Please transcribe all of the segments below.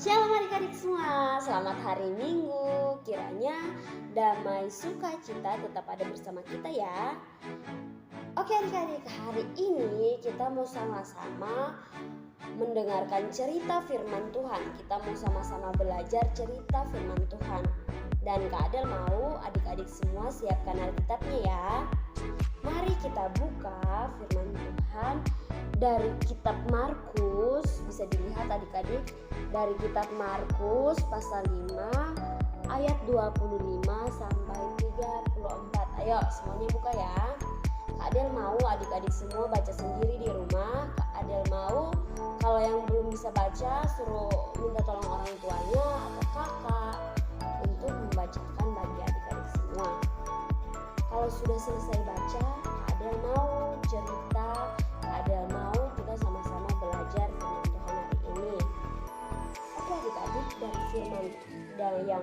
Shalom adik-adik semua, selamat hari Minggu. Kiranya damai sukacita tetap ada bersama kita ya. Oke adik-adik, hari ini kita mau sama-sama mendengarkan cerita firman Tuhan. Kita mau sama-sama belajar cerita firman Tuhan. Dan Kak Adel mau adik-adik semua siapkan Alkitabnya ya. Mari kita buka firman Tuhan dari kitab Markus. Bisa dilihat adik-adik dari kitab Markus pasal 5 ayat 25 sampai 34. Ayo semuanya buka ya. Kak Adel mau adik-adik semua baca sendiri di rumah. Kak Adel mau kalau yang belum bisa baca suruh minta tolong orang tuanya atau kakak untuk membacakan bagi adik-adik semua. Kalau sudah selesai baca, Kak Adel mau cerita, Kak Adel mau kita sama-sama belajar firman Tuhan hari ini. Oke adik-adik, dari firman yang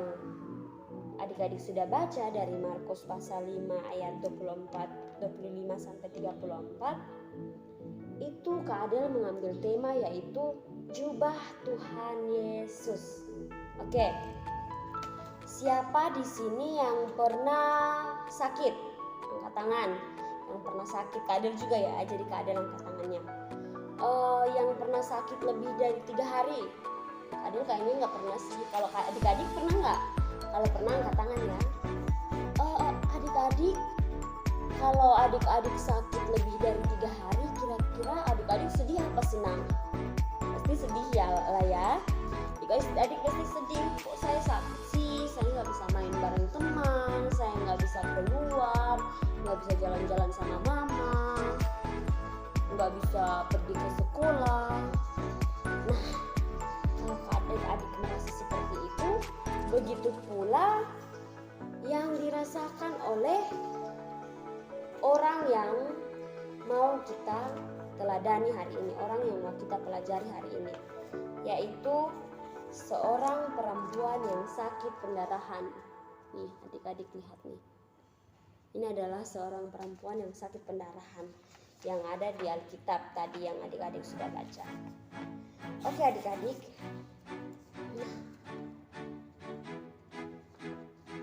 adik-adik sudah baca dari Markus pasal 5 ayat 25 sampai 34, itu Kak Adel mengambil tema yaitu jubah Tuhan Yesus. Oke. Siapa di sini yang pernah sakit? Angkat tangan. Yang pernah sakit, Kak Adel juga ya. Jadi Kak Adel angkat tangannya. Yang pernah sakit lebih dari 3 hari. Kak Adel kayaknya nggak pernah sih. Kalau adik-adik pernah nggak? Kalau pernah angkat tangan ya. Adik-adik, kalau adik-adik sakit lebih dari 3 hari, kira-kira adik-adik sedih apa senang? Pasti sedih ya lah ya. Adik pasti sedih. Kok saya sakit sih? Saya nggak bisa main bareng teman, saya nggak bisa keluar, nggak bisa jalan-jalan sama mama, nggak bisa pergi ke sekolah. Nah, kalau adik-adik merasa seperti itu, begitu pula yang dirasakan oleh orang yang mau kita teladani hari ini, orang yang mau kita pelajari hari ini, yaitu seorang perempuan yang sakit pendarahan. Nih adik-adik lihat nih. Ini adalah seorang perempuan yang sakit pendarahan yang ada di Alkitab tadi yang adik-adik sudah baca. Oke adik-adik. Nah,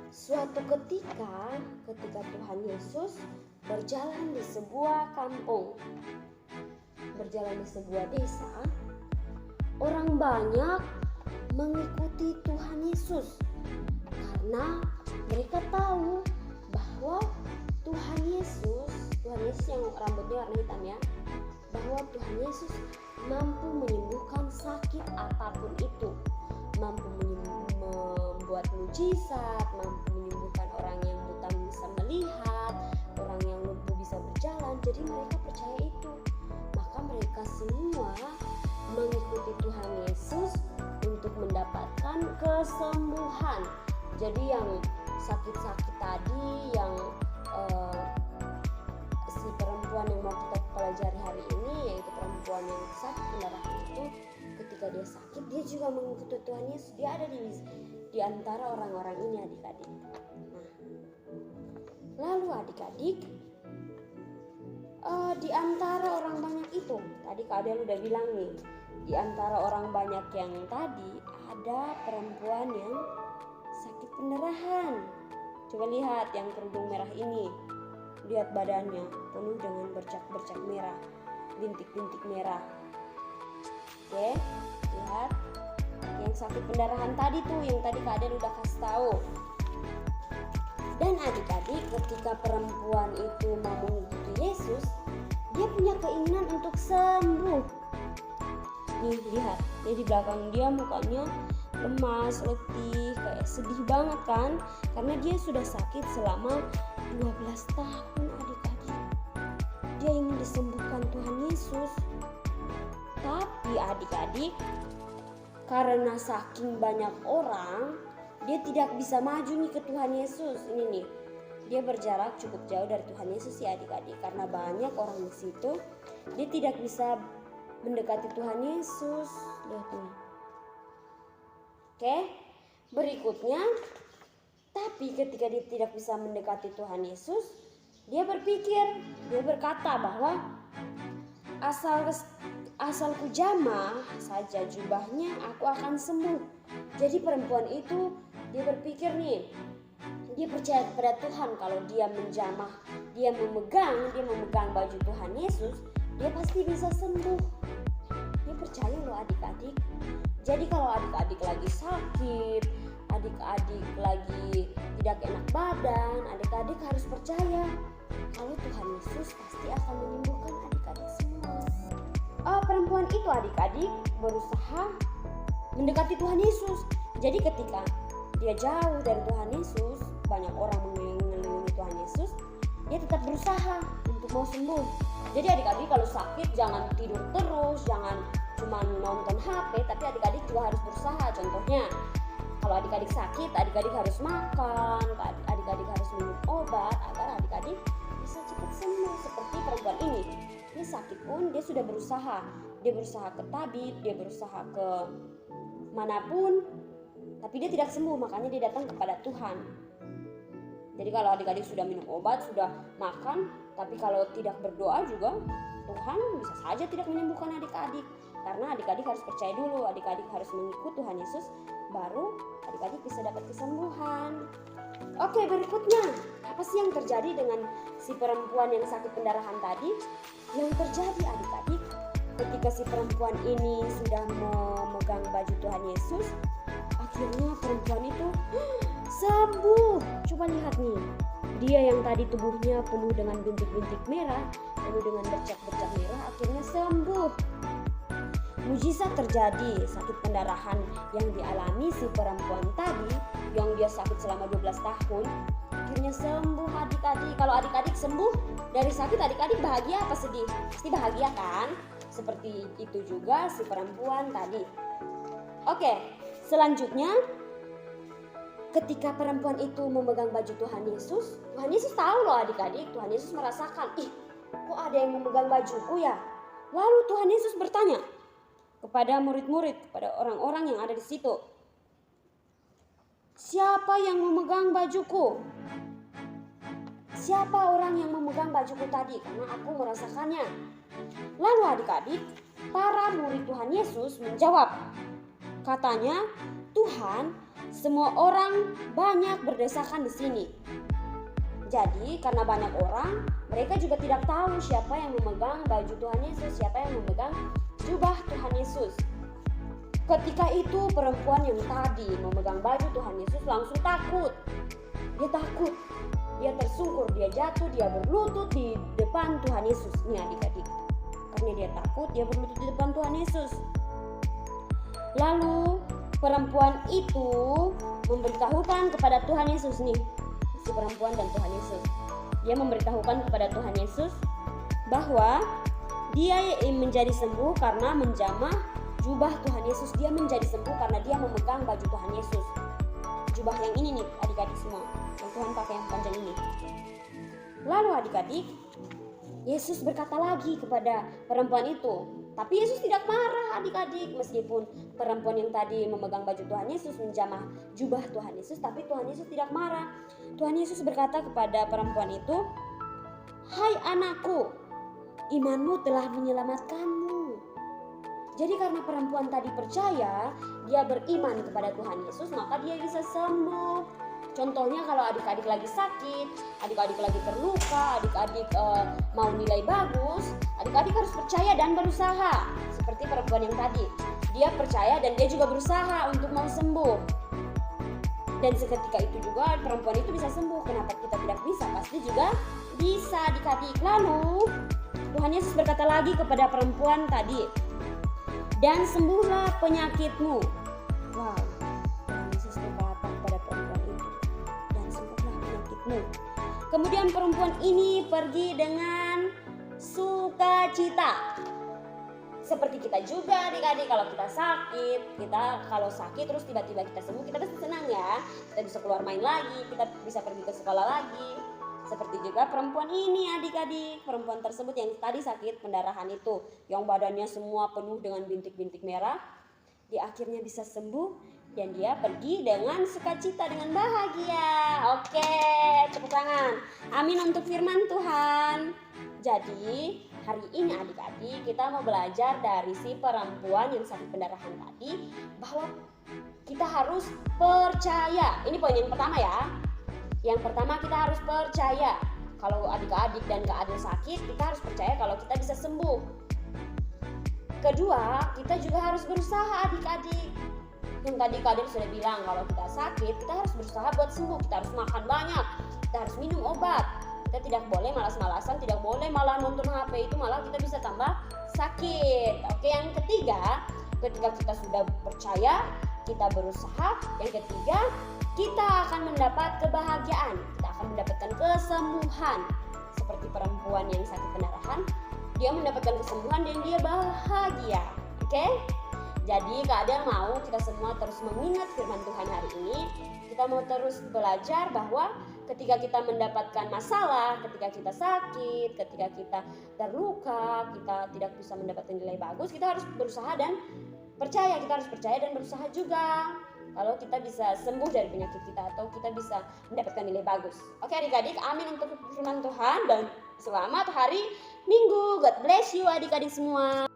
suatu ketika Tuhan Yesus berjalan di sebuah kampung, berjalan di sebuah desa, orang banyak mengikuti Tuhan Yesus karena mereka tahu bahwa Tuhan Yesus yang rambutnya warna hitam ya, bahwa Tuhan Yesus mampu menyembuhkan sakit apapun itu, mampu membuat mujizat, mampu menyembuhkan orang yang buta bisa melihat, orang yang lumpuh bisa berjalan. Jadi mereka percaya itu, maka mereka semua mengikuti Tuhan Yesus untuk mendapatkan kesembuhan. Jadi yang sakit-sakit tadi, yang si perempuan yang mau kita pelajari hari ini, yaitu perempuan yang sakit pendarahan itu, ketika dia sakit dia juga mengikuti Tuhan Yesus. Dia ada di antara orang-orang ini adik-adik. Nah, lalu adik-adik, di antara orang banyak itu, tadi Kak Adel udah bilang nih, di antara orang banyak yang tadi ada perempuan yang sakit pendarahan. Coba lihat yang kerudung merah ini. Lihat badannya penuh dengan bercak-bercak merah, bintik-bintik merah. Oke, lihat. Yang sakit pendarahan tadi tuh, yang tadi Kak Adel udah kasih tahu. Dan adik-adik, ketika perempuan itu mau mengikuti Yesus, dia punya keinginan untuk sembuh. Nih lihat, dia di belakang dia mukanya lemas, letih, kayak sedih banget kan, karena dia sudah sakit selama 12 tahun adik-adik. Dia ingin disembuhkan Tuhan Yesus. Tapi adik-adik, karena saking banyak orang, dia tidak bisa maju nih ke Tuhan Yesus. Ini nih, dia berjarak cukup jauh dari Tuhan Yesus ya adik-adik, karena banyak orang di situ. Dia tidak bisa mendekati Tuhan Yesus. Lihat nih. Oke, berikutnya, tapi ketika dia tidak bisa mendekati Tuhan Yesus, dia berkata bahwa asal ku jamah saja jubahnya aku akan sembuh. Jadi perempuan itu dia berpikir nih, dia percaya kepada Tuhan kalau dia menjamah, dia memegang baju Tuhan Yesus, dia pasti bisa sembuh. Dia percaya loh adik-adik. Jadi kalau adik-adik lagi sakit, adik-adik lagi tidak enak badan, adik-adik harus percaya kalau Tuhan Yesus pasti akan menyembuhkan adik-adik semua. Perempuan itu adik-adik berusaha mendekati Tuhan Yesus. Jadi ketika dia jauh dari Tuhan Yesus, banyak orang mengelilingi Tuhan Yesus, dia tetap berusaha untuk mau sembuh. Jadi adik-adik kalau sakit jangan tidur terus, jangan cuma nonton HP, tapi adik-adik juga harus berusaha. Contohnya, kalau adik-adik sakit, adik-adik harus makan, adik-adik harus minum obat agar adik-adik bisa cepat sembuh. Seperti perempuan ini, dia sakit pun dia sudah berusaha. Dia berusaha ke tabib, dia berusaha ke manapun, tapi dia tidak sembuh, makanya dia datang kepada Tuhan. Jadi kalau adik-adik sudah minum obat, sudah makan, tapi kalau tidak berdoa juga, Tuhan bisa saja tidak menyembuhkan adik-adik. Karena adik-adik harus percaya dulu, adik-adik harus mengikut Tuhan Yesus, baru adik-adik bisa dapat kesembuhan. Oke, berikutnya, apa sih yang terjadi dengan si perempuan yang sakit pendarahan tadi? Yang terjadi adik-adik, ketika si perempuan ini sudah memegang baju Tuhan Yesus, akhirnya perempuan itu sembuh. Coba lihat nih, dia yang tadi tubuhnya penuh dengan bintik-bintik merah, penuh dengan bercak-bercak merah, akhirnya sembuh. Mujizat terjadi. Sakit pendarahan yang dialami si perempuan tadi, yang dia sakit selama 12 tahun, akhirnya sembuh adik-adik. Kalau adik-adik sembuh dari sakit, adik-adik bahagia apa sedih? Pasti bahagia kan? Seperti itu juga si perempuan tadi. Oke, selanjutnya ketika perempuan itu memegang baju Tuhan Yesus tahu loh adik-adik, Tuhan Yesus merasakan, kok ada yang memegang bajuku ya? Lalu Tuhan Yesus bertanya kepada murid-murid, kepada orang-orang yang ada di situ, siapa yang memegang bajuku? Siapa orang yang memegang bajuku tadi? Karena aku merasakannya. Lalu adik-adik, para murid Tuhan Yesus menjawab, katanya, Tuhan, semua orang banyak berdesakan di sini. Jadi karena banyak orang, mereka juga tidak tahu siapa yang memegang baju Tuhan Yesus, siapa yang memegang jubah Tuhan Yesus. Ketika itu perempuan yang tadi memegang baju Tuhan Yesus langsung takut. Dia takut, dia tersungkur, dia jatuh, dia berlutut di depan Tuhan Yesus. Nih adik-adik, karena dia takut, dia berlutut di depan Tuhan Yesus. Lalu perempuan itu memberitahukan kepada Tuhan Yesus nih, si perempuan dan Tuhan Yesus. Dia memberitahukan kepada Tuhan Yesus bahwa dia menjadi sembuh karena menjamah jubah Tuhan Yesus. Dia menjadi sembuh karena dia memegang baju Tuhan Yesus. Jubah yang ini nih adik-adik semua, yang Tuhan pakai yang panjang ini. Lalu adik-adik, Yesus berkata lagi kepada perempuan itu. Tapi Yesus tidak marah adik-adik, meskipun perempuan yang tadi memegang baju Tuhan Yesus menjamah jubah Tuhan Yesus, tapi Tuhan Yesus tidak marah. Tuhan Yesus berkata kepada perempuan itu, hai anakku, imanmu telah menyelamatkanmu. Jadi karena perempuan tadi percaya, dia beriman kepada Tuhan Yesus, maka dia bisa sembuh. Contohnya kalau adik-adik lagi sakit, adik-adik lagi terluka, adik-adik mau nilai bagus, adik-adik harus percaya dan berusaha. Seperti perempuan yang tadi, dia percaya dan dia juga berusaha untuk mau sembuh. Dan seketika itu juga perempuan itu bisa sembuh. Kenapa kita tidak bisa? Pasti juga bisa adik-adik. Lalu Tuhan Yesus berkata lagi kepada perempuan tadi, dan sembuhlah penyakitmu. Wow, Tuhan Yesus berkata kepada perempuan itu, dan sembuhlah penyakitmu. Kemudian perempuan ini pergi dengan sukacita. Seperti kita juga adik-adik, kalau kita sakit, terus tiba-tiba kita sembuh, kita pasti senang ya. Kita bisa keluar main lagi, kita bisa pergi ke sekolah lagi. Seperti juga perempuan ini adik-adik, perempuan tersebut yang tadi sakit pendarahan itu, yang badannya semua penuh dengan bintik-bintik merah, dia akhirnya bisa sembuh dan dia pergi dengan sukacita, dengan bahagia. Oke, tepuk tangan. Amin untuk firman Tuhan. Jadi Hari ini adik-adik kita mau belajar dari si perempuan yang sakit pendarahan tadi, bahwa kita harus percaya. Ini poin yang pertama ya. Yang pertama, kita harus percaya. Kalau adik-adik dan Kak Adil sakit, kita harus percaya kalau kita bisa sembuh. Kedua, kita juga harus berusaha adik-adik. Yang tadi Kak Adil sudah bilang, kalau kita sakit, kita harus berusaha buat sembuh. Kita harus makan banyak, kita harus minum obat. Kita tidak boleh malas-malasan, tidak boleh malah nonton HP, itu malah kita bisa tambah sakit. Oke, yang ketiga, ketika kita sudah percaya, kita berusaha. Yang ketiga, kita akan mendapat kebahagiaan, kita akan mendapatkan kesembuhan. Seperti perempuan yang sakit pendarahan, dia mendapatkan kesembuhan dan dia bahagia. Oke? Jadi Kak Adel mau kita semua terus mengingat firman Tuhan hari ini. Kita mau terus belajar bahwa ketika kita mendapatkan masalah, ketika kita sakit, ketika kita terluka, kita tidak bisa mendapatkan nilai bagus, kita harus berusaha dan percaya. Kita harus percaya dan berusaha juga kalau kita bisa sembuh dari penyakit kita atau kita bisa mendapatkan nilai bagus. Oke adik-adik, amin untuk firman Tuhan dan selamat hari Minggu. God bless you adik-adik semua.